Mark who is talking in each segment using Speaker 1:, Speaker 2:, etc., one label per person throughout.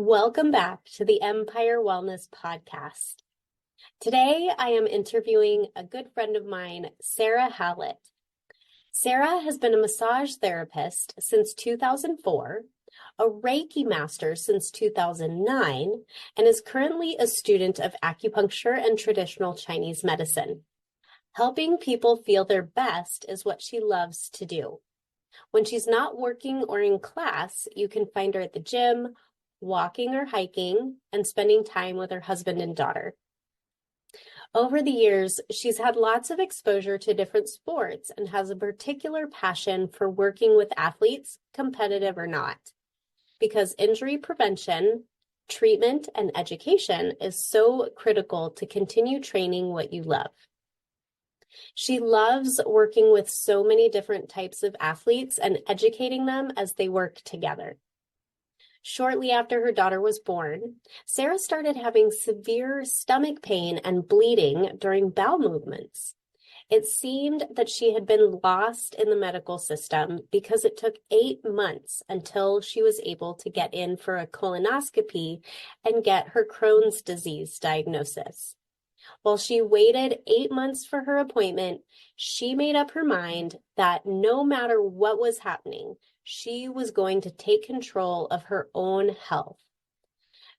Speaker 1: Welcome back to the Empire Wellness Podcast. Today, I am interviewing a good friend of mine, Sarah Howlett. Sarah has been a massage therapist since 2004, a Reiki Master since 2009, and is currently a student of acupuncture and traditional Chinese medicine. Helping people feel their best is what she loves to do. When she's not working or in class, you can find her at the gym, walking or hiking, and spending time with her husband and daughter. Over the years, she's had lots of exposure to different sports and has a particular passion for working with athletes, competitive or not, because injury prevention, treatment, and education is so critical to continue training what you love. She loves working with so many different types of athletes and educating them as they work together. Shortly after her daughter was born, Sarah started having severe stomach pain and bleeding during bowel movements. It seemed that she had been lost in the medical system because it took 8 months until she was able to get in for a colonoscopy and get her Crohn's disease diagnosis. While she waited 8 months for her appointment, she made up her mind that no matter what was happening, she was going to take control of her own health.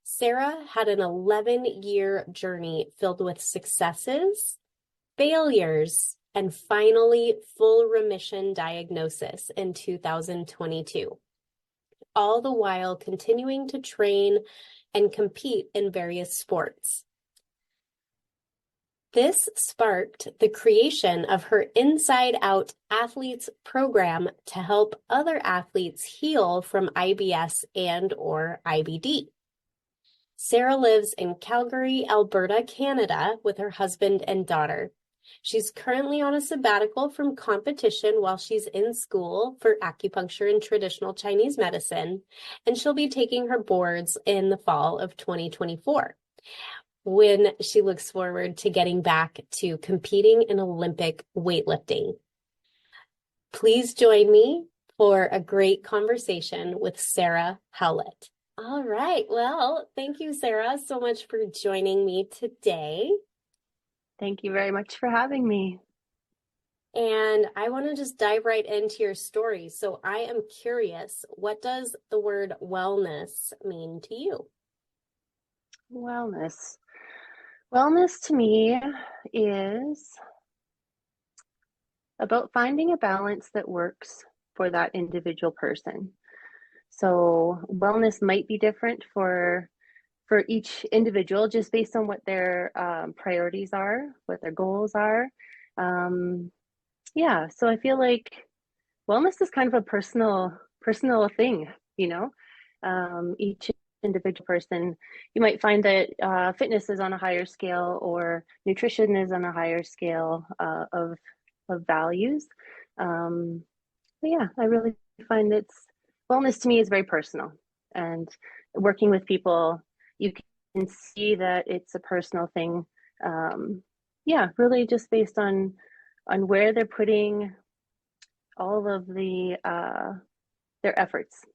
Speaker 1: Sarah had an 11-year journey filled with successes, failures, and finally full remission diagnosis in 2022, all the while continuing to train and compete in various sports. This sparked the creation of her Inside Out Athletes program to help other athletes heal from IBS and/or IBD. Sarah lives in Calgary, Alberta, Canada, with her husband and daughter. She's currently on a sabbatical from competition while she's in school for acupuncture and traditional Chinese medicine, and she'll be taking her boards in the fall of 2024. When she looks forward to getting back to competing in Olympic weightlifting. Please join me for a great conversation with Sarah Howlett. All right. Well, thank you, Sarah, so much for joining me today.
Speaker 2: Thank you very much for having me.
Speaker 1: And I want to just dive right into your story. So I am curious, what does the word wellness mean to you?
Speaker 2: Wellness. Wellness to me is about finding a balance that works for that individual person. So wellness might be different for each individual just based on what their priorities are, what their goals are. So I feel like wellness is kind of a personal thing, each individual person. You might find that fitness is on a higher scale or nutrition is on a higher scale of values. I really find wellness to me is very personal, and working with people, you can see that it's a personal thing. Really just based on where they're putting all of their efforts.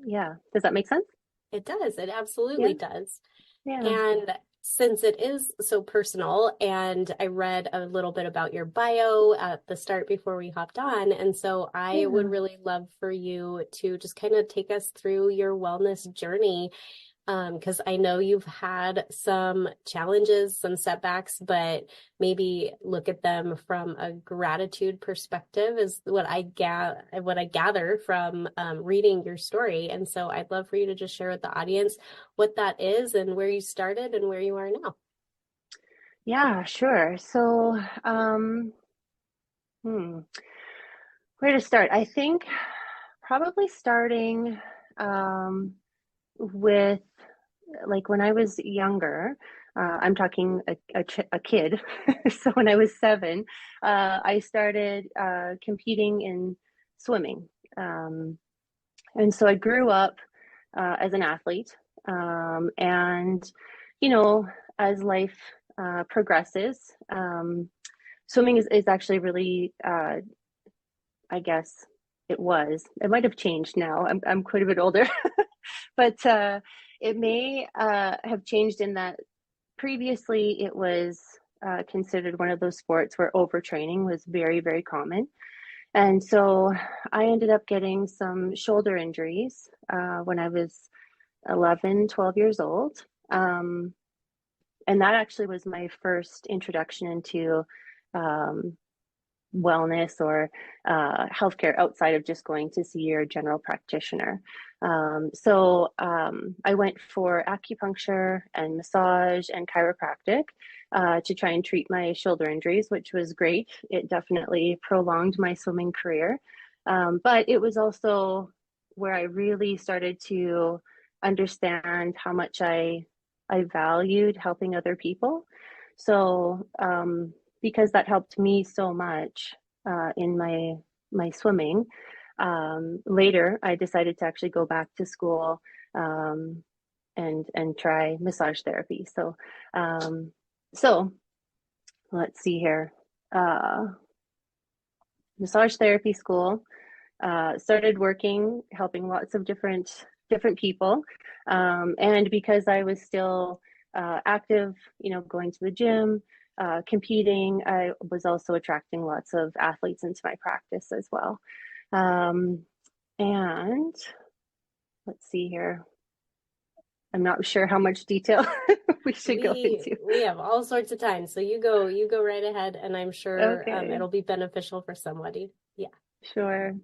Speaker 2: Yeah. Does that make sense?
Speaker 1: It does. It absolutely does.
Speaker 2: Yeah.
Speaker 1: And since it is so personal, and I read a little bit about your bio at the start before we hopped on, and so I would really love for you to just kind of take us through your wellness journey, because I know you've had some challenges, some setbacks, but maybe look at them from a gratitude perspective is what I gather from reading your story. And so I'd love for you to just share with the audience what that is and where you started and where you are now.
Speaker 2: Yeah, sure. So, where to start? I think probably starting with like when I was younger. I'm talking a kid. So when I was 7, I started competing in swimming. And so I grew up as an athlete. And, as life progresses, swimming is actually really, I guess it might have changed now. I'm quite a bit older. But it may have changed in that previously it was considered one of those sports where overtraining was very, very common. And so I ended up getting some shoulder injuries when I was 11, 12 years old. And that actually was my first introduction into um, wellness or healthcare outside of just going to see your general practitioner. I went for acupuncture and massage and chiropractic to try and treat my shoulder injuries, which was great. It definitely prolonged my swimming career. But it was also where I really started to understand how much I valued helping other people. So because that helped me so much in my swimming. Later, I decided to actually go back to school and try massage therapy. So let's see here. Massage therapy school. Started working, helping lots of different people, and because I was still active, going to the gym, competing, I was also attracting lots of athletes into my practice as well. And let's see here. I'm not sure how much detail we should go into.
Speaker 1: We have all sorts of time, so you go right ahead, and I'm sure
Speaker 2: Okay.
Speaker 1: it'll be beneficial for somebody. Yeah.
Speaker 2: Sure.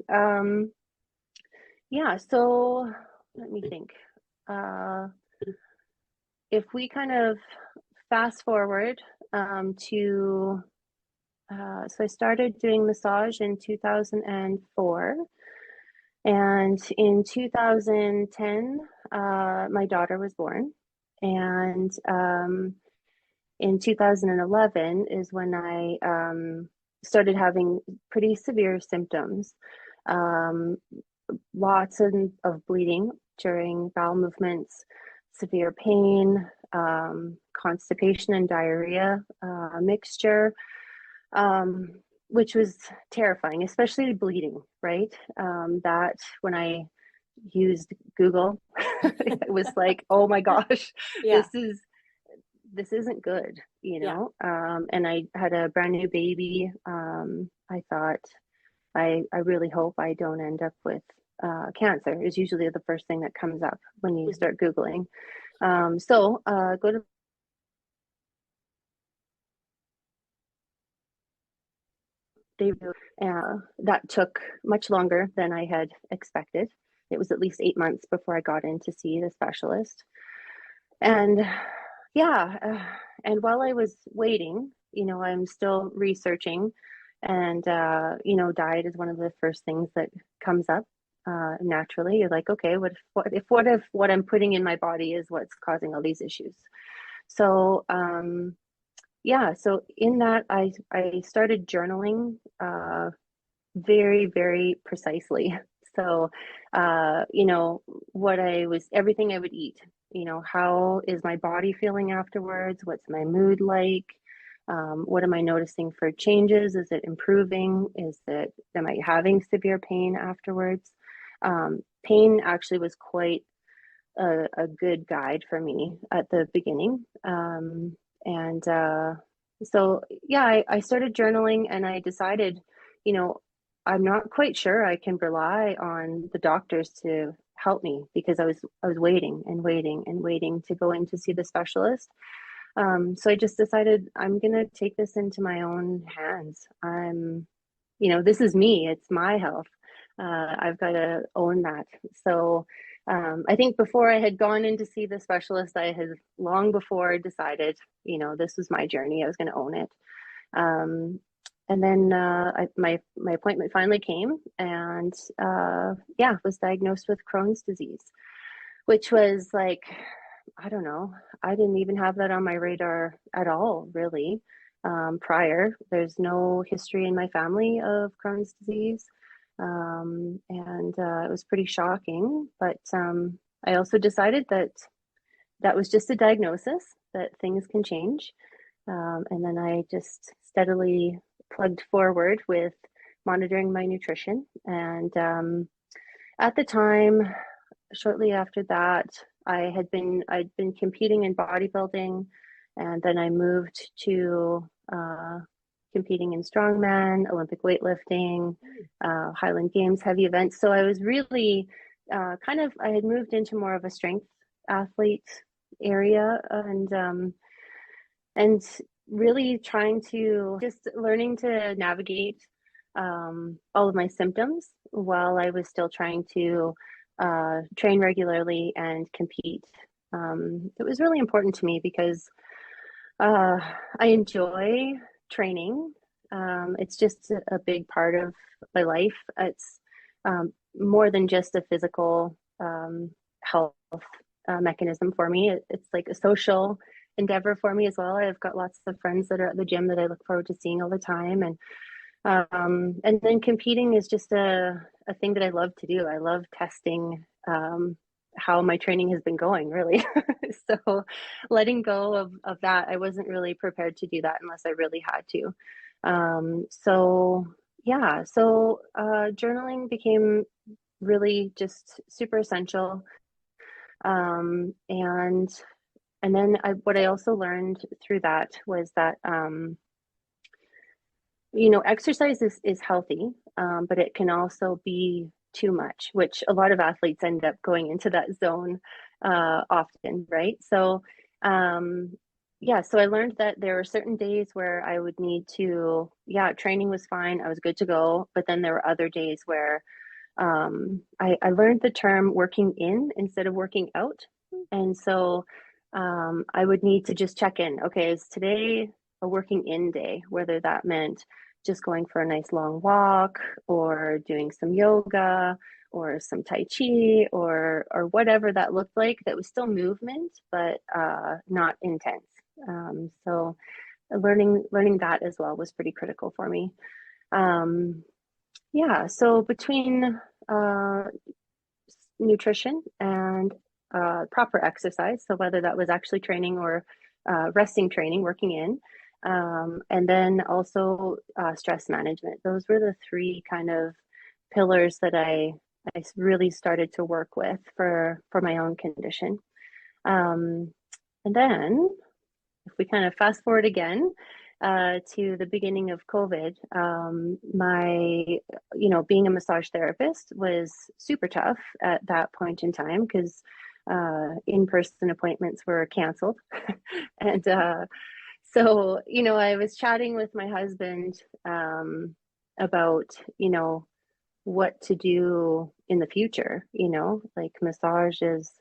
Speaker 2: Yeah, so let me think. If we kind of fast forward to, so I started doing massage in 2004. And in 2010, my daughter was born. And in 2011 is when I started having pretty severe symptoms. Um, Lots of bleeding during bowel movements, severe pain, constipation and diarrhea mixture, which was terrifying, especially bleeding, right? That when I used Google, it was like, oh my gosh,
Speaker 1: Yeah.
Speaker 2: this isn't good,
Speaker 1: Yeah.
Speaker 2: And I had a brand new baby. I thought, I really hope I don't end up with cancer is usually the first thing that comes up when you start Googling. Go to that took much longer than I had expected. It was at least 8 months before I got in to see the specialist. And yeah, and while I was waiting, I'm still researching, and diet is one of the first things that comes up naturally. You're like, okay, what if what I'm putting in my body is what's causing all these issues? So yeah, so in that I started journaling very, very precisely. So, everything I would eat, how is my body feeling afterwards? What's my mood like? What am I noticing for changes? Is it improving? Am I having severe pain afterwards? Pain actually was quite a good guide for me at the beginning. I started journaling and I decided, you know, I'm not quite sure I can rely on the doctors to help me because I was waiting and waiting and waiting to go in to see the specialist. So I just decided I'm gonna take this into my own hands. This is me, it's my health. I've got to own that. So I think before I had gone in to see the specialist, I had long before decided, this was my journey. I was going to own it. And then my appointment finally came, and was diagnosed with Crohn's disease, which was like, I don't know, I didn't even have that on my radar at all, really. Prior, there's no history in my family of Crohn's disease. It was pretty shocking, but I also decided that was just a diagnosis, that things can change. And then I just steadily plugged forward with monitoring my nutrition. And at the time, shortly after that, I'd been competing in bodybuilding, and then I moved to competing in strongman, Olympic weightlifting, Highland Games heavy events. So I was really I had moved into more of a strength athlete area, and really trying to just learning to navigate all of my symptoms while I was still trying to train regularly and compete. It was really important to me because uh, I enjoy training. It's just a big part of my life. It's more than just a physical health mechanism for me. It's like a social endeavor for me as well. I've got lots of friends that are at the gym that I look forward to seeing all the time, and then competing is just a thing that I love to do. I love testing how my training has been going, really. So letting go of that, I wasn't really prepared to do that unless I really had to. So yeah, so journaling became really just super essential. And then what I also learned through that was that exercise is healthy, but it can also be too much, which a lot of athletes end up going into that zone often, right? So, yeah, so I learned that there were certain days where I would need to, yeah, training was fine, I was good to go, but then there were other days where I learned the term working in instead of working out. And so I would need to just check in. Okay, is today a working in day? Whether that meant just going for a nice long walk or doing some yoga or some Tai Chi or whatever that looked like, that was still movement, but not intense. So learning that as well was pretty critical for me. Um, yeah, so between uh, nutrition and proper exercise, so whether that was actually training or resting training, working in, and then also stress management. Those were the three kind of pillars that I really started to work with for my own condition. And then if we kind of fast forward again to the beginning of COVID, being a massage therapist was super tough at that point in time because in-person appointments were canceled. And so, I was chatting with my husband about, what to do in the future, like massage is,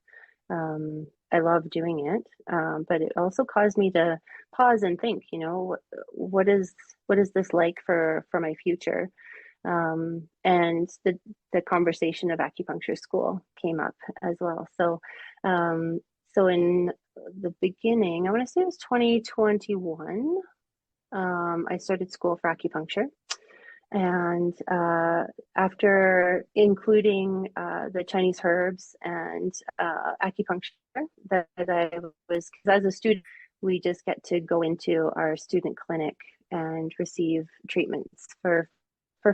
Speaker 2: I love doing it, but it also caused me to pause and think, what is this like for my future? And the conversation of acupuncture school came up as well. So in the beginning, I want to say it was 2021, I started school for acupuncture. And after including the Chinese herbs and acupuncture, that I was, because as a student, we just get to go into our student clinic and receive treatments for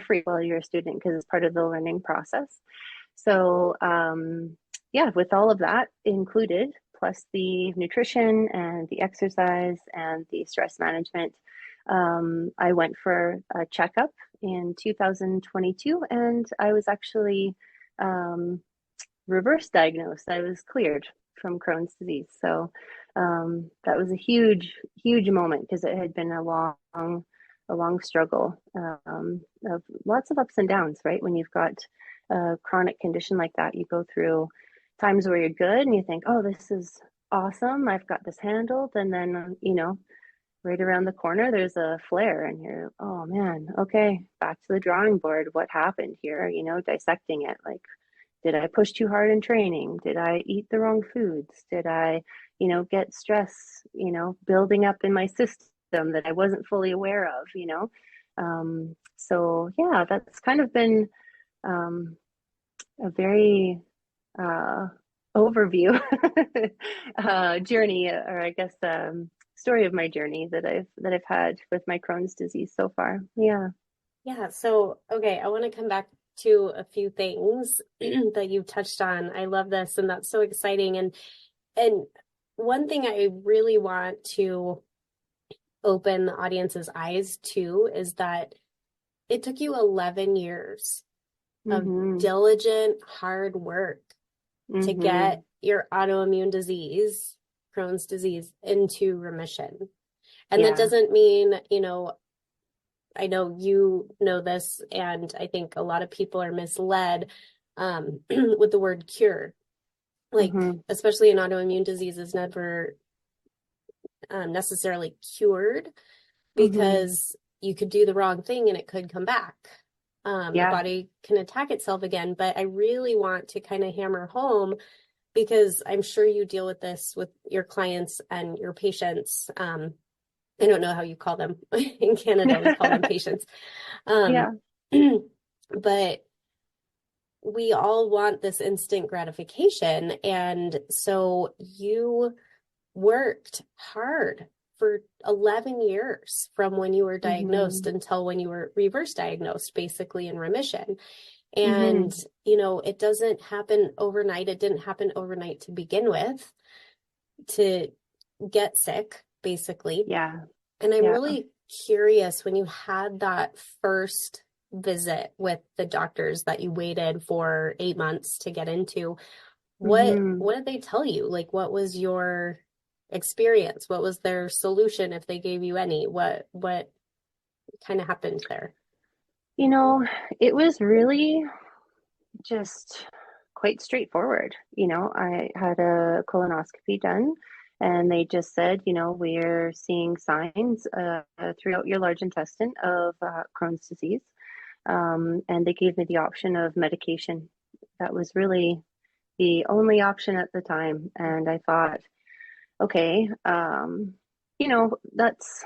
Speaker 2: free while you're a student because it's part of the learning process. So yeah, with all of that included, plus the nutrition and the exercise and the stress management, I went for a checkup in 2022, and I was actually um, reverse diagnosed. I was cleared from Crohn's disease. So that was a huge, huge moment because it had been a long struggle of lots of ups and downs, right? When you've got a chronic condition like that, you go through times where you're good and you think, oh, this is awesome. I've got this handled. And then, right around the corner, there's a flare, and you're, oh man, okay, back to the drawing board. What happened here? Dissecting it. Like, did I push too hard in training? Did I eat the wrong foods? Did I, get stress, building up in my system that I wasn't fully aware of? So yeah, that's kind of been a very uh, overview journey, or I guess story of my journey that I've had with my Crohn's disease so far. Yeah.
Speaker 1: Yeah. So, okay, I want to come back to a few things that you've touched on. I love this, and that's so exciting. And one thing I really want to open the audience's eyes to is that it took you 11 years of diligent, hard work to get your autoimmune disease, Crohn's disease, into remission. And that doesn't mean, I know you know this, and I think a lot of people are misled with the word cure. Like, especially an autoimmune disease is never necessarily cured, because you could do the wrong thing and it could come back. Your body can attack itself again. But I really want to kind of hammer home, because I'm sure you deal with this with your clients and your patients. I don't know how you call them in Canada. We call them patients. But we all want this instant gratification. And so you worked hard for 11 years from when you were diagnosed until when you were reverse diagnosed, basically in remission. And, it doesn't happen overnight. It didn't happen overnight to begin with, to get sick, basically.
Speaker 2: Yeah.
Speaker 1: And I'm really curious, when you had that first visit with the doctors that you waited for 8 months to get into, what did they tell you? Like, what was your experience? What was their solution, if they gave you any? What kind of happened there?
Speaker 2: It was really just quite straightforward. I had a colonoscopy done, and they just said, we're seeing signs throughout your large intestine of Crohn's disease. And they gave me the option of medication. That was really the only option at the time. And I thought, okay, that's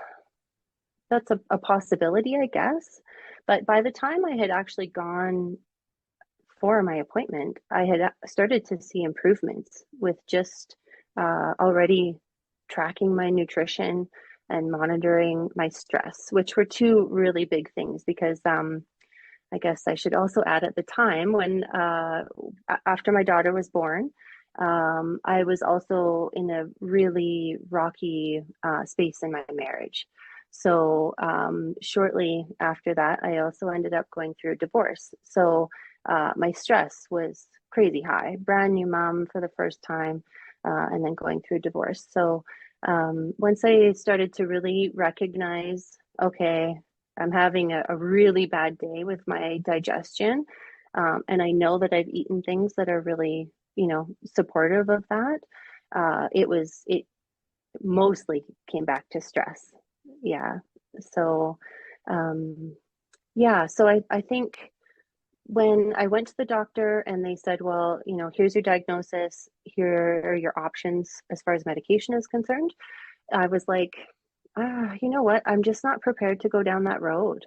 Speaker 2: a possibility, I guess. But by the time I had actually gone for my appointment, I had started to see improvements with just already tracking my nutrition and monitoring my stress, which were two really big things, because I guess I should also add, at the time when after my daughter was born, I was also in a really rocky space in my marriage. So shortly after that, I also ended up going through a divorce. So my stress was crazy high, brand new mom for the first time, and then going through divorce. So once I started to really recognize, okay, I'm having a really bad day with my digestion, and I know that I've eaten things that are really, supportive of that, it mostly came back to stress. Yeah. So, so I think when I went to the doctor and they said, well, here's your diagnosis, here are your options as far as medication is concerned, I was like, you know what? I'm just not prepared to go down that road.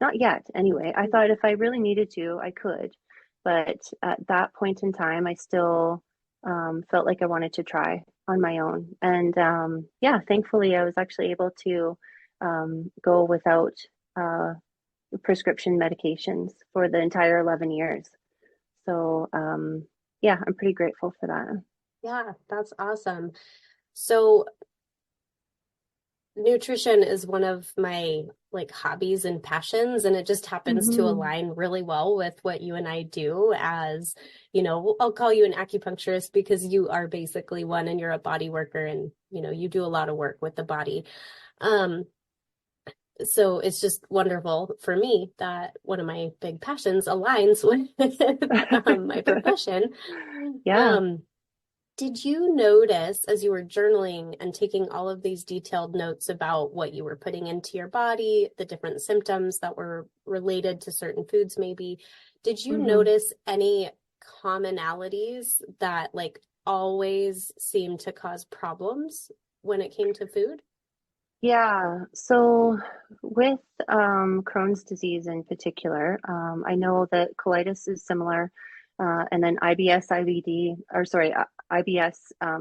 Speaker 2: Not yet, anyway. I thought if I really needed to, I could. But at that point in time, I still felt like I wanted to try on my own. And thankfully, I was actually able to go without prescription medications for the entire 11 years. So, I'm pretty grateful for that.
Speaker 1: Yeah, that's awesome. So nutrition is one of my hobbies and passions, and it just happens to align really well with what you and I do. As I'll call you an acupuncturist because you are basically one, and you're a body worker, and you do a lot of work with the body. So it's just wonderful for me that one of my big passions aligns with my profession. Did you notice, as you were journaling and taking all of these detailed notes about what you were putting into your body, the different symptoms that were related to certain foods maybe, did you notice any commonalities that always seemed to cause problems when it came to food?
Speaker 2: Yeah, so with Crohn's disease in particular, I know that colitis is similar, and then IBS,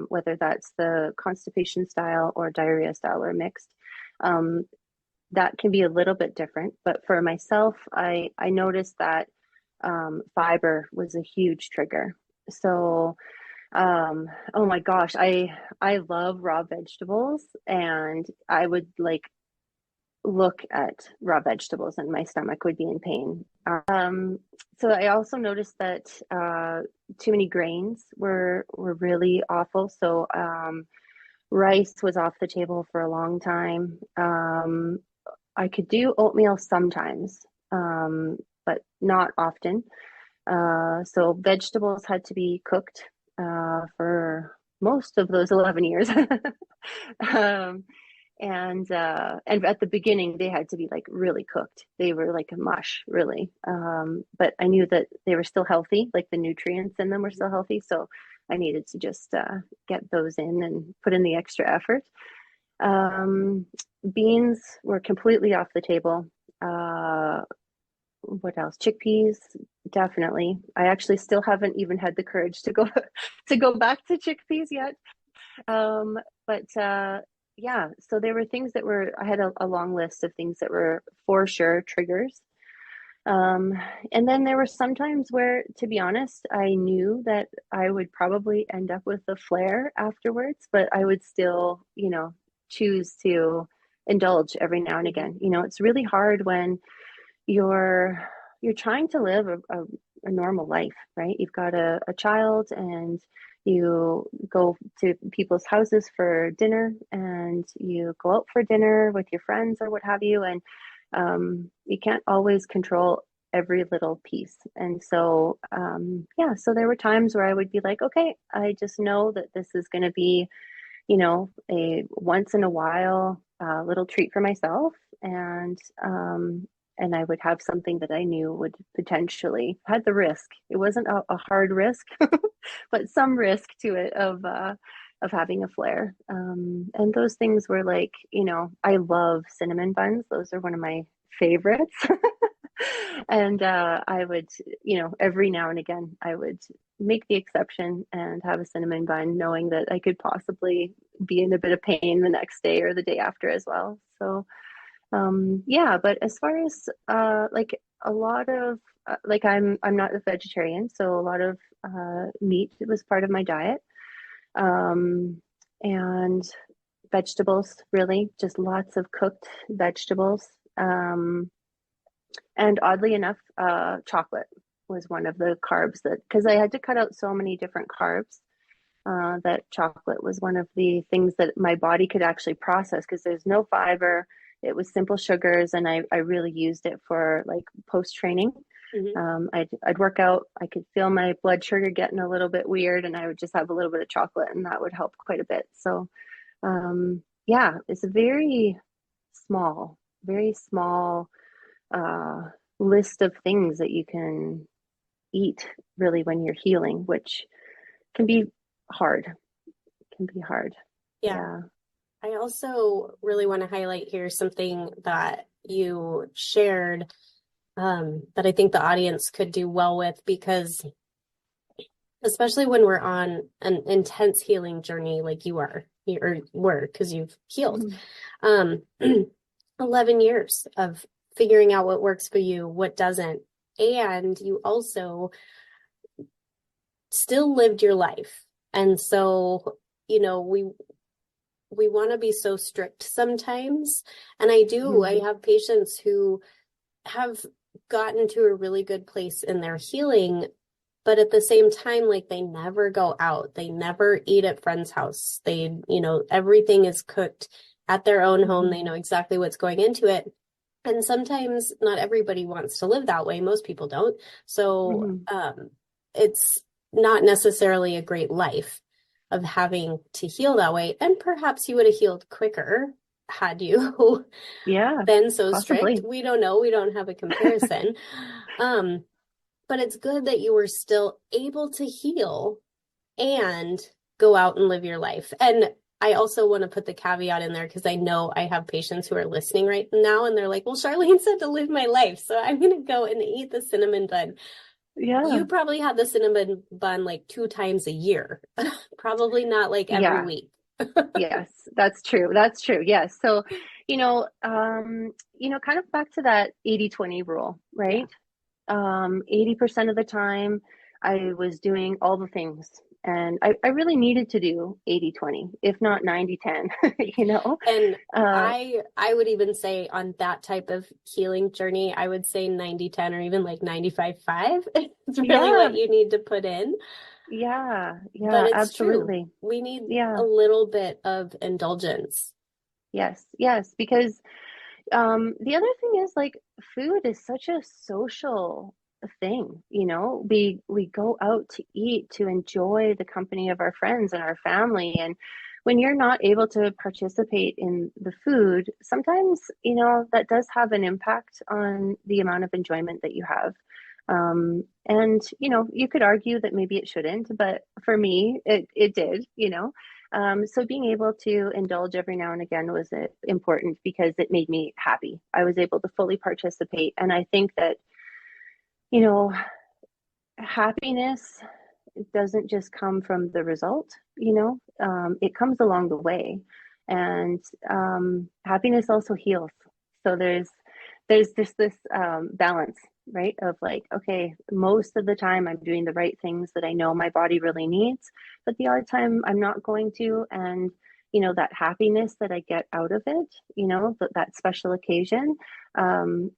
Speaker 2: whether that's the constipation style or diarrhea style or mixed, that can be a little bit different. But for myself, I noticed that fiber was a huge trigger. So, oh my gosh, I love raw vegetables, and I would like look at raw vegetables and my stomach would be in pain. So I also noticed that too many grains were really awful. So rice was off the table for a long time. I could do oatmeal sometimes, but not often. So vegetables had to be cooked for most of those 11 years. um, and at the beginning they had to be like really cooked. They were like a mush, really. But I knew that they were still healthy, like the nutrients in them were still healthy. So I needed to just get those in and put in the extra effort. Um, Beans were completely off the table. What else? Chickpeas, definitely. I actually still haven't even had the courage to go to go back to chickpeas yet. But yeah, so there were things that were, I had a long list of things that were for sure triggers. Um, and then there were some times where, to be honest, I knew that I would probably end up with a flare afterwards, but I would still, choose to indulge every now and
Speaker 1: Mhm.
Speaker 2: again. It's really hard when you're you're trying to live a normal life, right? You've got a child, and you go to people's houses for dinner, and you go out for dinner with your friends or what have you, and you can't always control every little piece. And so yeah, so there were times where I would be like, okay, I just know that this is going to be, a once in a while little treat for myself. And I would have something that I knew would potentially had the risk. It wasn't a hard risk, but some risk to it of having a flare. And those things were like, I love cinnamon buns. Those are one of my favorites. And I would, every now and again, I would make the exception and have a cinnamon bun, knowing that I could possibly be in a bit of pain the next day or the day after as well. So, yeah, but as far as like a lot of like I'm not a vegetarian, so a lot of meat was part of my diet. Um, and vegetables, really, just lots of cooked vegetables. Um, and oddly enough, chocolate was one of the carbs that, because I had to cut out so many different carbs, that chocolate was one of the things that my body could actually process because there's no fiber. It was simple sugars, and I really used it for like post training.
Speaker 1: Mhm.
Speaker 2: I'd work out, I could feel my blood sugar getting a little bit weird, and I would just have a little bit of chocolate, and that would help quite a bit. So, yeah, it's a very small uh, list of things that you can eat really when you're healing, which can be hard. Can be hard.
Speaker 1: Yeah.
Speaker 2: Yeah.
Speaker 1: I also really want to highlight here something that you shared, that I think the audience could do well with, because especially when we're on an intense healing journey like you were, because you've healed,
Speaker 2: Mhm.
Speaker 1: um, 11 years of figuring out what works for you, what doesn't. And you also still lived your life. And so, we want to be so strict sometimes. And I
Speaker 2: Mhm.
Speaker 1: have patients who have gotten to a really good place in their healing, but at the same time, like they never go out, they never eat at friend's house. Everything is cooked at their own home. They
Speaker 2: Mhm.
Speaker 1: know exactly what's going into it. And sometimes not everybody wants to live that way. Most people don't. So
Speaker 2: Mhm.
Speaker 1: it's not necessarily a great life of having to heal that way. And perhaps you would have healed quicker had you
Speaker 2: Yeah,
Speaker 1: been so strict.
Speaker 2: possibly.
Speaker 1: We don't know. We don't have a comparison. Um, but it's good that you were still able to heal and go out and live your life. And I also want to put the caveat in there because I know I have patients who are listening right now and they're like, well, Charlene said to live my life. So I'm going to go and eat the cinnamon bun.
Speaker 2: Yeah.
Speaker 1: You probably have the cinnamon bun like 2 times a year, probably not like every
Speaker 2: Yeah.
Speaker 1: week.
Speaker 2: Yes, that's true. That's true. Yes. So, kind of back to that 80/20 rule,
Speaker 1: Yeah.
Speaker 2: right? 80% of the time I was doing all the things. And I really needed to do 80-20, if not 90-10, you know?
Speaker 1: And
Speaker 2: Uh,
Speaker 1: I would even say on that type of healing journey, I would say 90-10 or even like 95-5 is really what
Speaker 2: yeah,
Speaker 1: you need to put in.
Speaker 2: yeah,
Speaker 1: But
Speaker 2: yeah,
Speaker 1: it's true.
Speaker 2: absolutely.
Speaker 1: We need
Speaker 2: Yeah,
Speaker 1: a little bit of indulgence.
Speaker 2: yes, yes, because the other thing is like food is such a social thing, you know. We go out to eat to enjoy the company of our friends and our family, and when you're not able to participate in the food, sometimes, you know, that does have an impact on the amount of enjoyment that you have. And you know, you could argue that maybe it shouldn't, but for me, it did, you know. So being able to indulge every now and again was important because it made me happy. I was able to fully participate. And I think that, you know, happiness doesn't just come from the result, you know, it comes along the way. And happiness also heals. So there's just this balance, right? Of like, okay, most of the time I'm doing the right things that I know my body really needs, but the odd time I'm not going to. And, you know, that happiness that I get out of it, you know, that special occasion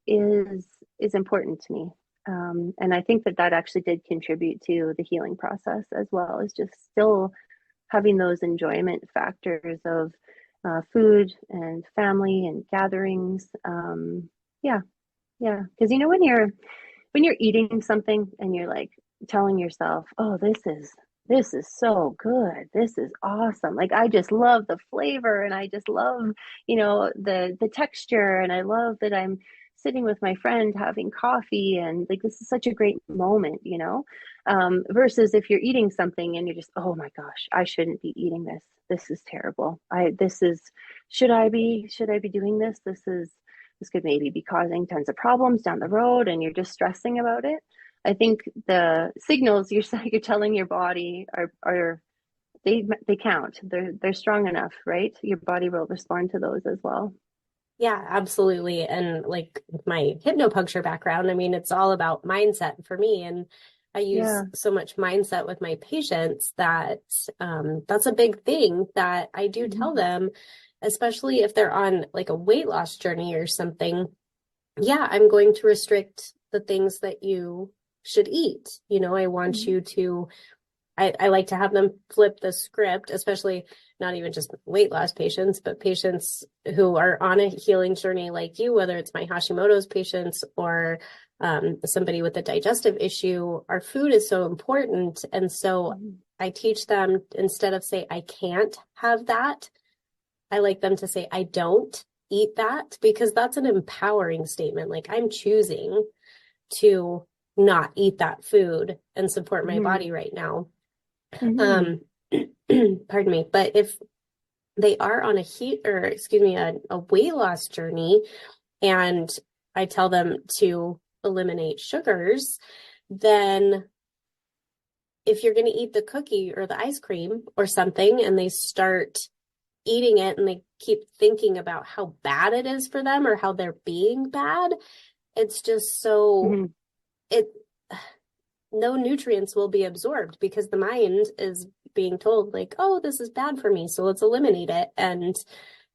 Speaker 2: is important to me. And I think that that actually did contribute to the healing process as well, as just still having those enjoyment factors of food and family and gatherings. Yeah, yeah. Because you know when you're eating something and you're like telling yourself, "Oh, this is so good. This is awesome. Like I just love the flavor and I just love, you know, the texture and I love that I'm sitting with my friend having coffee and like this is such a great moment, you know." Versus if you're eating something and you're just, "Oh my gosh, I shouldn't be eating this. This is terrible. I this is should I be doing this? This could maybe be causing tons of problems down the road and you're just stressing about it." I think the signals you're telling your body are they count. They're strong enough, right? Your body will respond to those as well.
Speaker 1: Yeah, absolutely. And like with my hypnopuncture background, I mean, it's all about mindset for me. And I use
Speaker 2: Yeah.
Speaker 1: so much mindset with my patients that that's a big thing that I do tell
Speaker 2: Mhm.
Speaker 1: them, especially if they're on like a weight loss journey or something. Yeah, I'm going to restrict the things that you should eat. You know, I want
Speaker 2: Mhm.
Speaker 1: you to I like to have them flip the script, especially not even just weight loss patients, but patients who are on a healing journey like you, whether it's my Hashimoto's patients or somebody with a digestive issue. Our food is so important. And so
Speaker 2: Mhm.
Speaker 1: I teach them instead of say, I can't have that, I like them to say, I don't eat that because that's an empowering statement. Like I'm choosing to not eat that food and support my
Speaker 2: Mhm.
Speaker 1: body right now.
Speaker 2: Mhm.
Speaker 1: Um, pardon me, but if they are on a heat or excuse me, a weight loss journey, and I tell them to eliminate sugars, then if you're going to eat the cookie or the ice cream or something and they start eating it and they keep thinking about how bad it is for them or how they're being bad, it's just so
Speaker 2: Mhm.
Speaker 1: it no nutrients will be absorbed because the mind is being told like, oh, this is bad for me, so let's eliminate it. And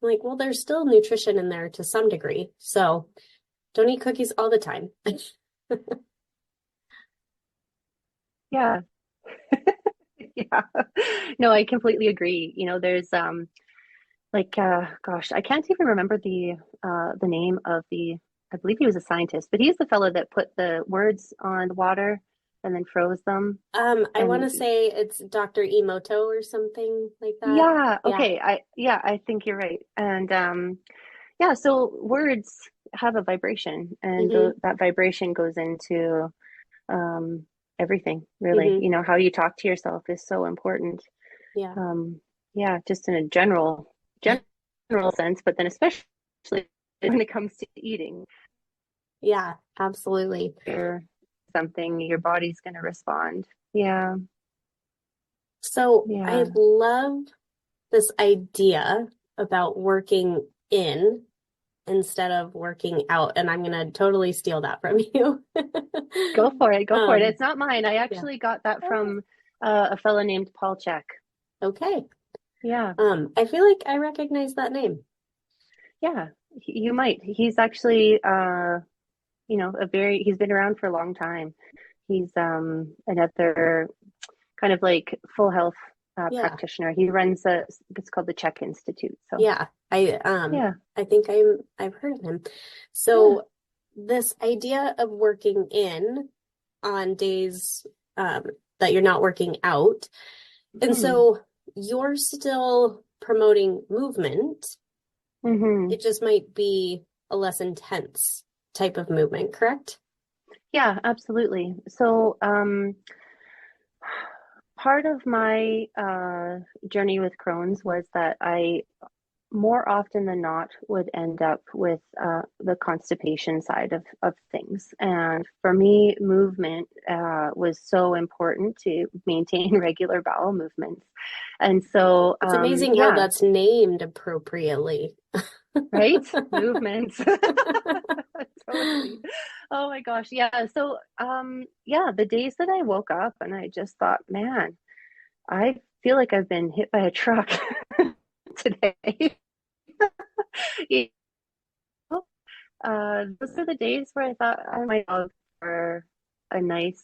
Speaker 1: I'm like, well, there's still nutrition in there to some degree, so don't eat cookies all the time.
Speaker 2: Yeah. Yeah. No, I completely agree. You know, there's like gosh, I can't even remember the name of the I believe he was a scientist, but he's the fellow that put the words on the water and then froze them.
Speaker 1: I want
Speaker 2: And
Speaker 1: to say it's Dr. Emoto or something like that.
Speaker 2: yeah,
Speaker 1: Yeah.
Speaker 2: okay. I think you're right. And yeah, so words have a vibration and
Speaker 1: Mm-hmm.
Speaker 2: that vibration goes into um everything, really.
Speaker 1: Mm-hmm.
Speaker 2: You know, how you talk to yourself is so important.
Speaker 1: Yeah.
Speaker 2: Um yeah, just in a general sense, but then especially when it comes to eating
Speaker 1: Yeah, absolutely.
Speaker 2: or something, your body's going to respond. Yeah.
Speaker 1: So I
Speaker 2: Yeah.
Speaker 1: love this idea about working in. instead of working out. And I'm going to totally steal that from you.
Speaker 2: Go for it. Go for it.
Speaker 1: Um,
Speaker 2: It's not mine. I
Speaker 1: yeah.
Speaker 2: actually got that
Speaker 1: Oh,
Speaker 2: from a fellow named Paul Check.
Speaker 1: okay.
Speaker 2: Yeah.
Speaker 1: I feel like I recognize that name.
Speaker 2: Yeah. You might. He's actually, he's been around for a long time. He's another kind of like full health
Speaker 1: Yeah.
Speaker 2: practitioner. He runs it's called the Check Institute. So
Speaker 1: Yeah.
Speaker 2: yeah,
Speaker 1: I think I've heard of him.
Speaker 2: yeah.
Speaker 1: So this idea of working in on days um that you're not working out. And
Speaker 2: Hmm.
Speaker 1: so you're still promoting movement.
Speaker 2: Hmm.
Speaker 1: It just might be a less intense type of movement, correct?
Speaker 2: Yeah, absolutely. So part of my journey with Crohn's was that I more often than not would end up with the constipation side of things. And for me, movement was so important to maintain regular bowel movements. And so,
Speaker 1: It's amazing how
Speaker 2: yeah,
Speaker 1: that's named appropriately.
Speaker 2: right? Movements. Totally. Oh my gosh. Yeah. So, yeah, the days that I woke up and I just thought, man, I feel like I've been hit by a truck today. You know, those are the days where I thought I might go for a nice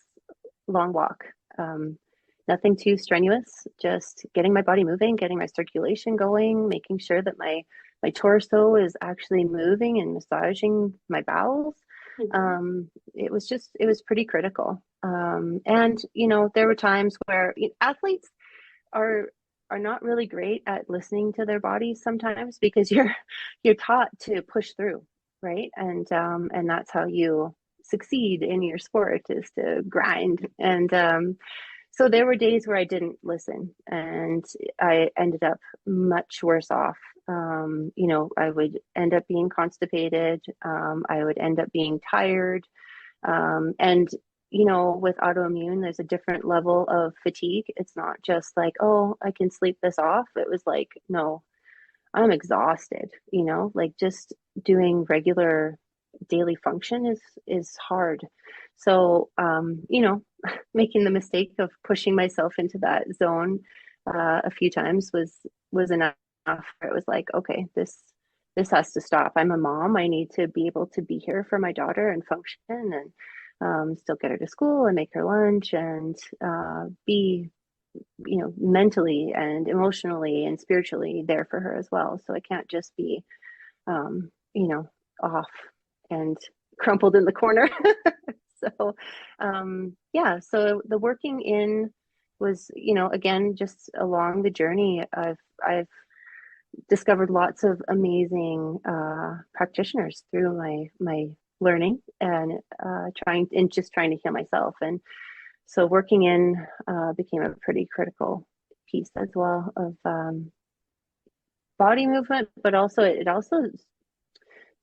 Speaker 2: long walk. Um, Nothing too strenuous, just getting my body moving, getting my circulation going, making sure that my torso is actually moving and massaging my bowels.
Speaker 1: Mhm.
Speaker 2: It was pretty critical. And there were times where athletes are are not really great at listening to their bodies sometimes because you're taught to push through, right? And that's how you succeed in your sport, is to grind. And so there were days where I didn't listen, and I ended up much worse off. I would end up being constipated. I would end up being tired. And with autoimmune, there's a different level of fatigue. It's not just like, oh, I can sleep this off. It was like, no, I'm exhausted, like just doing regular daily function is hard. So, making the mistake of pushing myself into that zone a few times was enough. It was like, okay, this has to stop. I'm a mom. I need to be able to be here for my daughter and function and still get her to school and make her lunch and be mentally and emotionally and spiritually there for her as well. So I can't just be, um, you know, off and crumpled in the corner. So, yeah, so the working in was, again, just along the journey, I've discovered lots of amazing practitioners through my learning and trying to heal myself. And so working in became a pretty critical piece as well of body movement, but also it also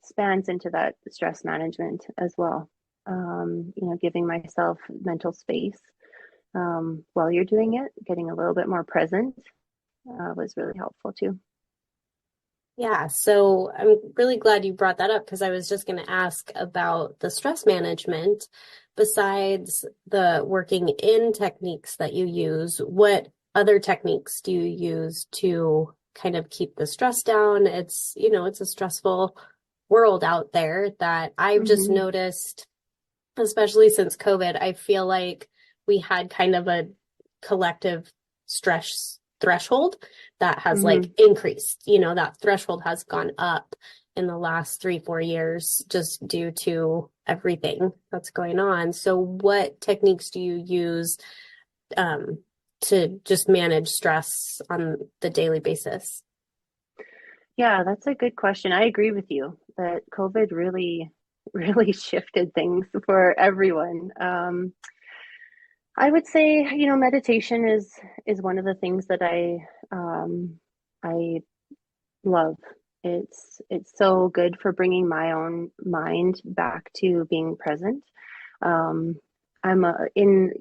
Speaker 2: spans into that stress management as well. Giving myself mental space while you're doing it, getting a little bit more present was really helpful too.
Speaker 1: Yeah, so I'm really glad you brought that up because I was just going to ask about the stress management. Besides the working in techniques that you use, what other techniques do you use to kind of keep the stress down? It's a stressful world out there that I've just
Speaker 2: Mm-hmm.
Speaker 1: noticed, especially since COVID. I feel like we had kind of a collective stress threshold that has
Speaker 2: Mm-hmm.
Speaker 1: like increased. That threshold has gone up in the last 3-4 years just due to everything that's going on. So what techniques do you use um, to just manage stress on the daily basis?
Speaker 2: Yeah, that's a good question. I agree with you that COVID really, really shifted things for everyone. I would say, meditation is one of the things that I love. It's so good for bringing my own mind back to being present. Um, in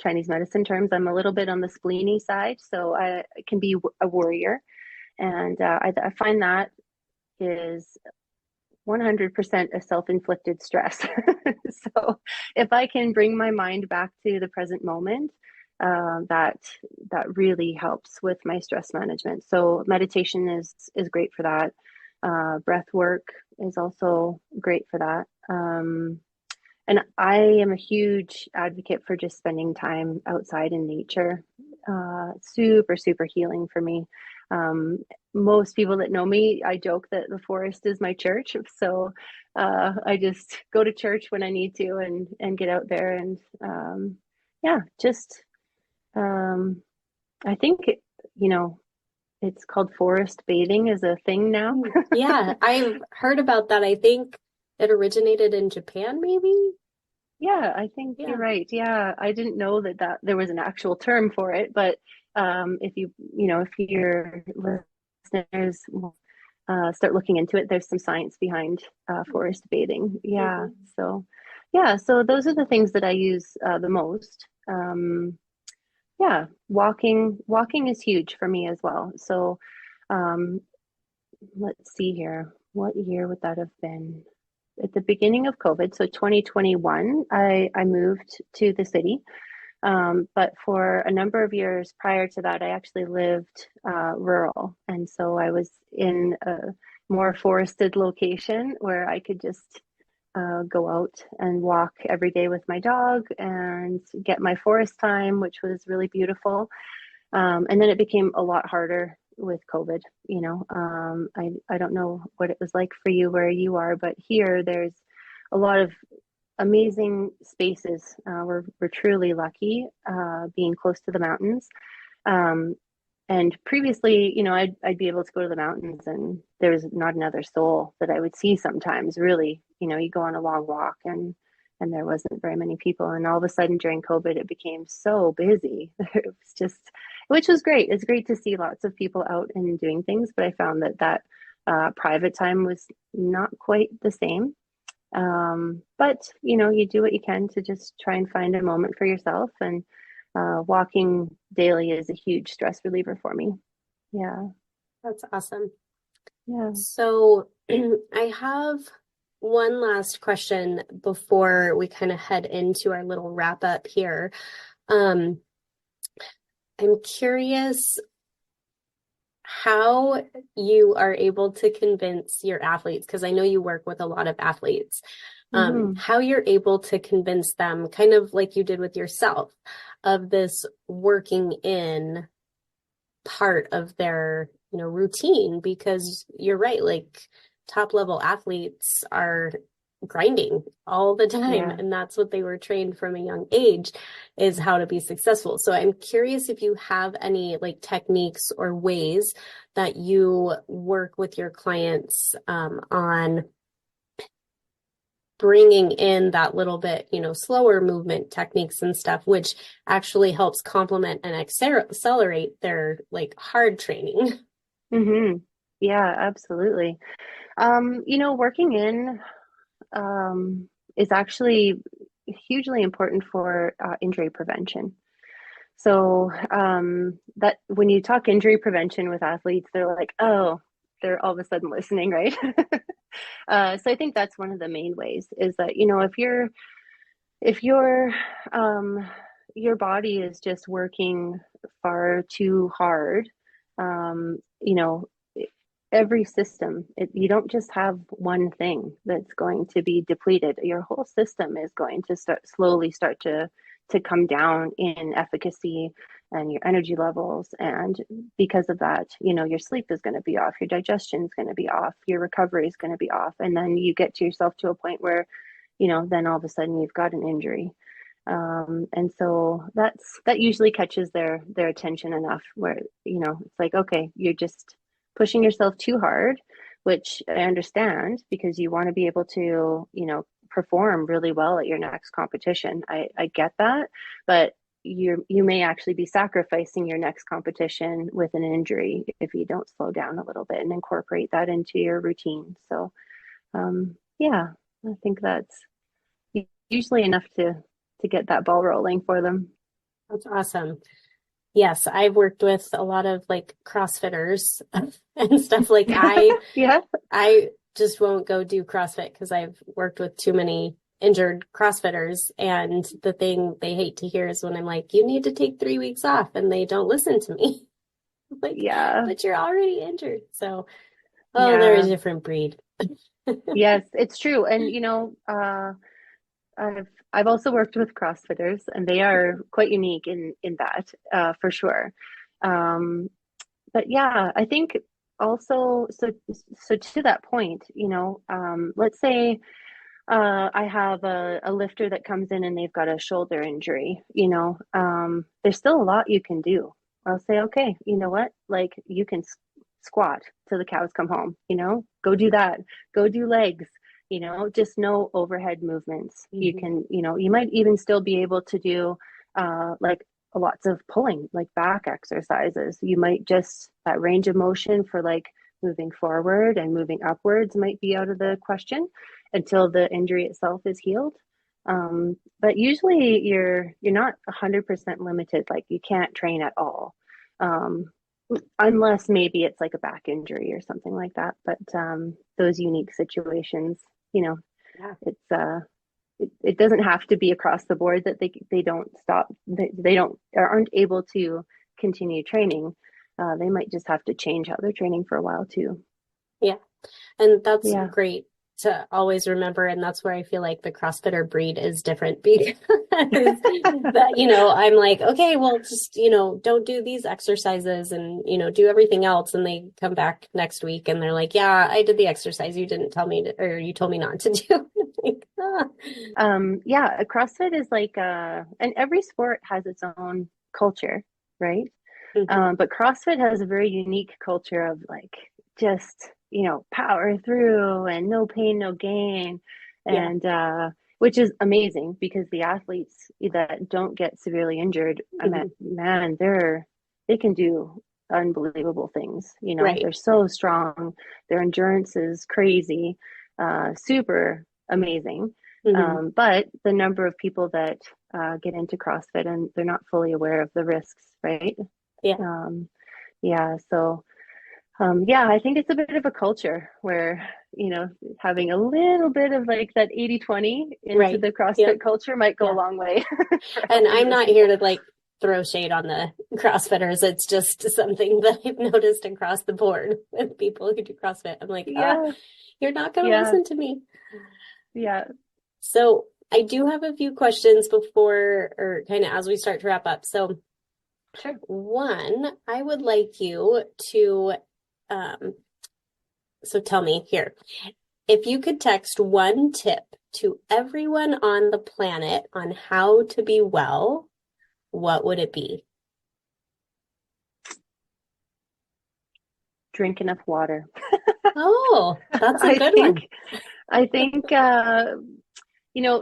Speaker 2: Chinese medicine terms, I'm a little bit on the spleeny side, so I can be a worrier, and I find that is 100% a self-inflicted stress. So if I can bring my mind back to the present moment, that really helps with my stress management. So meditation is great for that. Breath work is also great for that. And I am a huge advocate for just spending time outside in nature. Super, super healing for me. Um, Most people that know me, I joke that the forest is my church. So I just go to church when I need to and get out there and yeah, just I think you know it's called forest bathing is a thing now.
Speaker 1: Yeah, I've heard about that. I think it originated in Japan, maybe?
Speaker 2: Yeah, I think you're
Speaker 1: Yeah.
Speaker 2: right. Yeah, I didn't know that there was an actual term for it, but if if your listeners start looking into it, there's some science behind forest bathing. Yeah,
Speaker 1: Mhm.
Speaker 2: so yeah, so those are the things that I use the most. Yeah, walking is huge for me as well. So um, let's see here. What year would that have been? At the beginning of COVID, so 2021, I moved to the city. But for a number of years prior to that, I actually lived rural. And so I was in a more forested location where I could just go out and walk every day with my dog and get my forest time, which was really beautiful. And then it became a lot harder with COVID. I don't know what it was like for you where you are, but here there's a lot of amazing spaces. We're truly lucky being close to the mountains. Um, and previously, I'd be able to go to the mountains and there was not another soul that I would see sometimes, really. You go on a long walk and there wasn't very many people. And all of a sudden during COVID, it became so busy. It was just, which was great. It's great to see lots of people out and doing things, but I found that private time was not quite the same. But you do what you can to just try and find a moment for yourself. And walking daily is a huge stress reliever for me. Yeah,
Speaker 1: That's awesome.
Speaker 2: yeah.
Speaker 1: So I have one last question before we kind of head into our little wrap up here. Um, I'm curious how you are able to convince your athletes, because I know you work with a lot of athletes,
Speaker 2: Hmm.
Speaker 1: how you're able to convince them, kind of like you did with yourself, of this working in part of their, routine, because you're right, like top level athletes are grinding all the time,
Speaker 2: Yeah.
Speaker 1: and that's what they were trained from a young age, is how to be successful. So I'm curious if you have any like techniques or ways that you work with your clients on bringing in that little bit, slower movement techniques and stuff, which actually helps complement and accelerate their like hard training.
Speaker 2: Hmm. Yeah, absolutely. Working in is actually hugely important for injury prevention. So that when you talk injury prevention with athletes, they're like, oh, they're all of a sudden listening, right? So I think that's one of the main ways is that, if um, your body is just working far too hard, um, you know, every system, you don't just have one thing that's going to be depleted. Your whole system is going to start to come down in efficacy and your energy levels. And because of that, your sleep is going to be off, your digestion is going to be off, your recovery is going to be off. And then you get to yourself to a point where then all of a sudden you've got an injury. And so that usually catches their attention enough where, it's like, okay, you're just pushing yourself too hard, which I understand because you want to be able to, perform really well at your next competition. I get that, but you may actually be sacrificing your next competition with an injury if you don't slow down a little bit and incorporate that into your routine. So, yeah, I think that's usually enough to get that ball rolling for them.
Speaker 1: That's awesome. Yes, I've worked with a lot of like CrossFitters and stuff. Like
Speaker 2: Yeah.
Speaker 1: I just won't go do CrossFit because I've worked with too many injured CrossFitters. And the thing they hate to hear is when I'm like, you need to take 3 weeks off, and they don't listen to me. Like,
Speaker 2: Yeah.
Speaker 1: but you're already injured. So, oh, they're a
Speaker 2: Yeah.
Speaker 1: different breed.
Speaker 2: Yes, it's true. And I've also worked with CrossFitters, and they are quite unique in that, for sure. Um, but yeah, I think also, so to that point, let's say I have a lifter that comes in and they've got a shoulder injury, there's still a lot you can do. I'll say, okay, you know what? Like you can squat till the cows come home, go do that, go do legs, just no overhead movements. You
Speaker 1: Mhm.
Speaker 2: can, you might even still be able to do like lots of pulling, like back exercises. You might just, that range of motion for like moving forward and moving upwards might be out of the question until the injury itself is healed. But usually you're not 100% limited. Like you can't train at all, um, unless maybe it's like a back injury or something like that. But those unique situations, you know,
Speaker 1: Yeah.
Speaker 2: it doesn't have to be across the board that they don't stop. They don't or aren't able to continue training. They might just have to change how they're training for a while too.
Speaker 1: Yeah. And that's
Speaker 2: Yeah.
Speaker 1: great to always remember. And that's where I feel like the CrossFitter breed is different because that, I'm like, okay, well, just, don't do these exercises and, do everything else. And they come back next week and they're like, yeah, I did the exercise you didn't tell me to, or you told me not to do. Like, ah.
Speaker 2: Yeah, CrossFit is like, and every sport has its own culture, right?
Speaker 1: Mhm.
Speaker 2: But CrossFit has a very unique culture of like just, power through and no pain, no gain.
Speaker 1: Yeah.
Speaker 2: And which is amazing because the athletes that don't get severely injured, I mean,
Speaker 1: Mhm.
Speaker 2: man, they can do unbelievable things.
Speaker 1: Right.
Speaker 2: They're so strong. Their endurance is crazy, super amazing.
Speaker 1: Mhm.
Speaker 2: But the number of people that get into CrossFit and they're not fully aware of the risks, right?
Speaker 1: Yeah.
Speaker 2: Um, yeah, so yeah, I think it's a bit of a culture where, having a little bit of like that 80-20 into
Speaker 1: Right.
Speaker 2: the CrossFit
Speaker 1: Yep.
Speaker 2: culture might go a
Speaker 1: Yeah.
Speaker 2: long way for
Speaker 1: And
Speaker 2: helping
Speaker 1: I'm
Speaker 2: those
Speaker 1: not here
Speaker 2: people.
Speaker 1: to like throw shade on the CrossFitters. It's just something that I've noticed across the board with people who do CrossFit. I'm like,
Speaker 2: Yeah,
Speaker 1: you're not going to
Speaker 2: yeah,
Speaker 1: listen to me.
Speaker 2: yeah,
Speaker 1: So I do have a few questions before, or kind of as we start to wrap up. So
Speaker 2: sure.
Speaker 1: one, I would like you to, um, so tell me here, if you could text one tip to everyone on the planet on how to be well, what would it be?
Speaker 2: Drink enough water.
Speaker 1: Oh, that's a
Speaker 2: I
Speaker 1: good
Speaker 2: think,
Speaker 1: one.
Speaker 2: I think,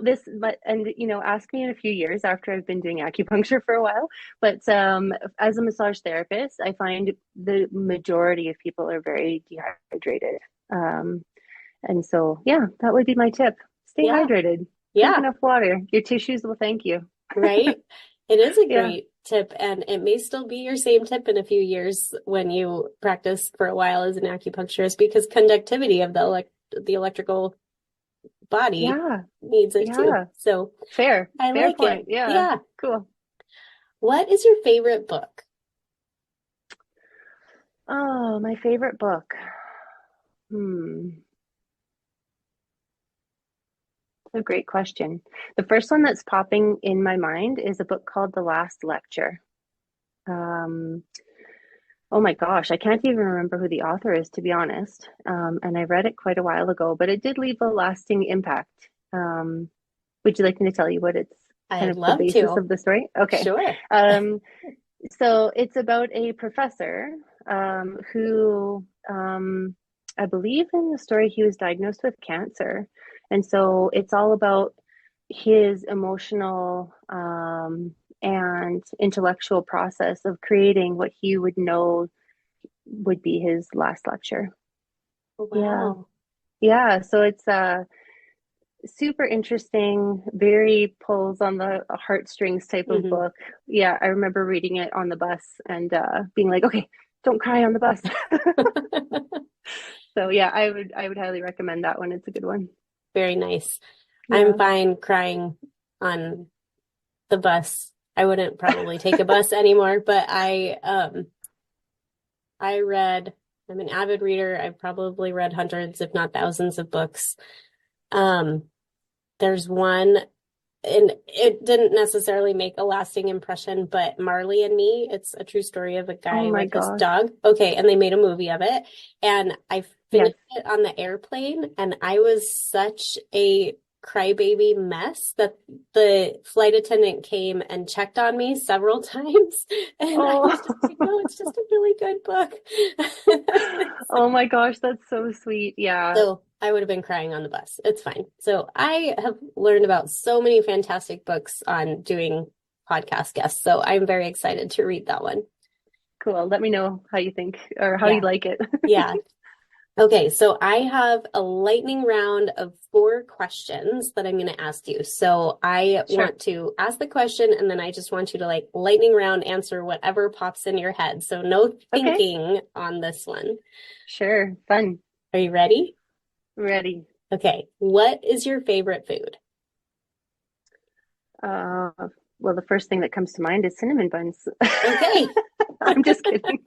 Speaker 2: this, but, and, ask me in a few years after I've been doing acupuncture for a while. But as a massage therapist, I find the majority of people are very dehydrated. Um, and so, yeah, that would be my tip. Stay
Speaker 1: Yeah,
Speaker 2: hydrated, drink
Speaker 1: yeah,
Speaker 2: enough water. Your tissues will thank you.
Speaker 1: right. It is a
Speaker 2: Yeah,
Speaker 1: great tip, and it may still be your same tip in a few years when you practice for a while as an acupuncturist because conductivity of the electrical body
Speaker 2: yeah,
Speaker 1: needs it too.
Speaker 2: yeah.
Speaker 1: So I
Speaker 2: Fair
Speaker 1: like it.
Speaker 2: point. Yeah,
Speaker 1: Yeah.
Speaker 2: cool.
Speaker 1: What is your favorite book?
Speaker 2: Oh, my favorite book. Hmm. A great question. The first one that's popping in my mind is a book called The Last Lecture. Um, oh my gosh, I can't even remember who the author is, to be honest. And I read it quite a while ago, but it did leave a lasting impact. Um, would you like me to tell you what it's kind
Speaker 1: I'd
Speaker 2: of the
Speaker 1: love
Speaker 2: basis
Speaker 1: to.
Speaker 2: of the story? Okay.
Speaker 1: Sure.
Speaker 2: Um, so it's about a professor who, I believe in the story, he was diagnosed with cancer. And so it's all about his emotional and intellectual process of creating what he would know would be his last lecture. Yeah.
Speaker 1: Wow.
Speaker 2: Yeah. So it's super interesting, very pulls on the heartstrings type of
Speaker 1: Hmm.
Speaker 2: book. Yeah, I remember reading it on the bus and being like, okay, don't cry on the bus. So yeah, I would highly recommend that one. It's a good one.
Speaker 1: Very nice. I'm
Speaker 2: Yeah.
Speaker 1: fine crying on the bus. I wouldn't probably take a bus anymore, but I read, I'm an avid reader. I've probably read hundreds, if not thousands of books. Um, there's one, and it didn't necessarily make a lasting impression, but Marley and Me, it's a true story of a
Speaker 2: Oh
Speaker 1: guy
Speaker 2: my
Speaker 1: with his
Speaker 2: gosh.
Speaker 1: dog. Okay, and they made a movie of it. And I
Speaker 2: Yes.
Speaker 1: finished it on the airplane, and I was such a crybaby mess that the flight attendant came and checked on me several times. And I
Speaker 2: Oh.
Speaker 1: was just like, no, it's just a really good book.
Speaker 2: Oh my gosh, that's so sweet. Yeah.
Speaker 1: So I would have been crying on the bus. It's fine. So I have learned about so many fantastic books on doing podcast guests. So I'm very excited to read that one.
Speaker 2: Cool. Let me know how you think or how you
Speaker 1: Yeah.
Speaker 2: like it.
Speaker 1: Yeah. Okay. So I have a lightning round of 4 questions that I'm going to ask you. So I
Speaker 2: Sure.
Speaker 1: want to ask the question and then I just want you to like lightning round answer whatever pops in your head. So no
Speaker 2: Okay.
Speaker 1: thinking on this one.
Speaker 2: Sure. Fun.
Speaker 1: Are you ready?
Speaker 2: Ready.
Speaker 1: Okay. What is your favorite food?
Speaker 2: Uh, well, the first thing that comes to mind is cinnamon buns.
Speaker 1: Okay.
Speaker 2: I'm just kidding.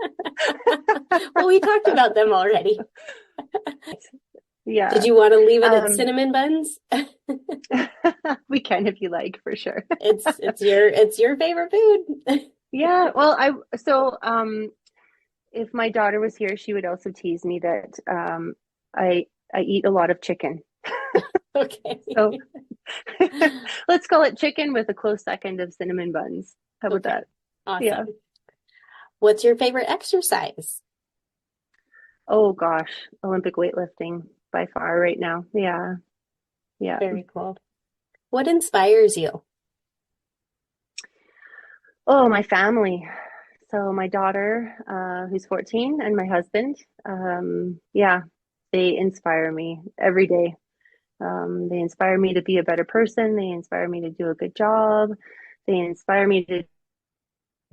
Speaker 1: Well, we talked about them already. Did
Speaker 2: Yeah.
Speaker 1: you want to leave it at
Speaker 2: Um,
Speaker 1: cinnamon buns?
Speaker 2: we can if you like, for sure.
Speaker 1: It's your favorite food.
Speaker 2: Yeah. Well, if my daughter was here, she would also tease me that I eat a lot of chicken. So
Speaker 1: Okay.
Speaker 2: let's call it chicken with a close second of cinnamon buns. How about
Speaker 1: Okay.
Speaker 2: that? Yeah.
Speaker 1: Awesome. What's your favorite exercise?
Speaker 2: Oh gosh, Olympic weightlifting by far right now. Yeah. Yeah.
Speaker 1: Very cool. What inspires you?
Speaker 2: Oh, my family. So my daughter, who's 14, and my husband, yeah, they inspire me every day. They inspire me to be a better person. They inspire me to do a good job. They inspire me to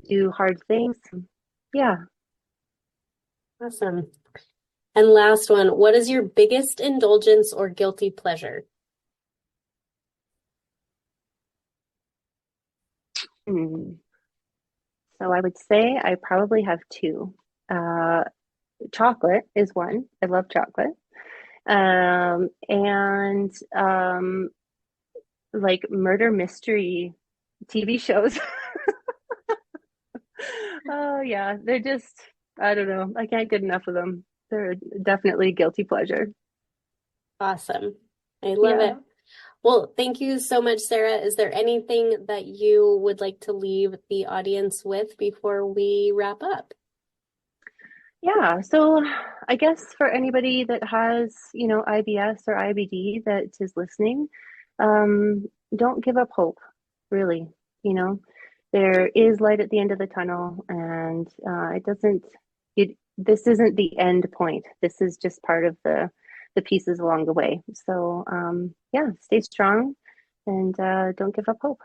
Speaker 2: do hard things. Yeah.
Speaker 1: Awesome. And last one, what is your biggest indulgence or guilty pleasure?
Speaker 2: Mm. So I would say I probably have two. Uh, Chocolate is one. I love chocolate. And like murder mystery TV shows. Oh yeah, they're just, I don't know. I can't get enough of them. They're definitely a guilty pleasure.
Speaker 1: Awesome. I love
Speaker 2: Yeah.
Speaker 1: it. Well, thank you so much, Sarah. Is there anything that you would like to leave the audience with before we wrap up?
Speaker 2: Yeah. So I guess for anybody that has, IBS or IBD that is listening, don't give up hope, really. You know, there is light at the end of the tunnel, and this isn't the end point. This is just part of the pieces along the way. So, yeah, stay strong and don't give up hope.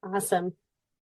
Speaker 1: Awesome.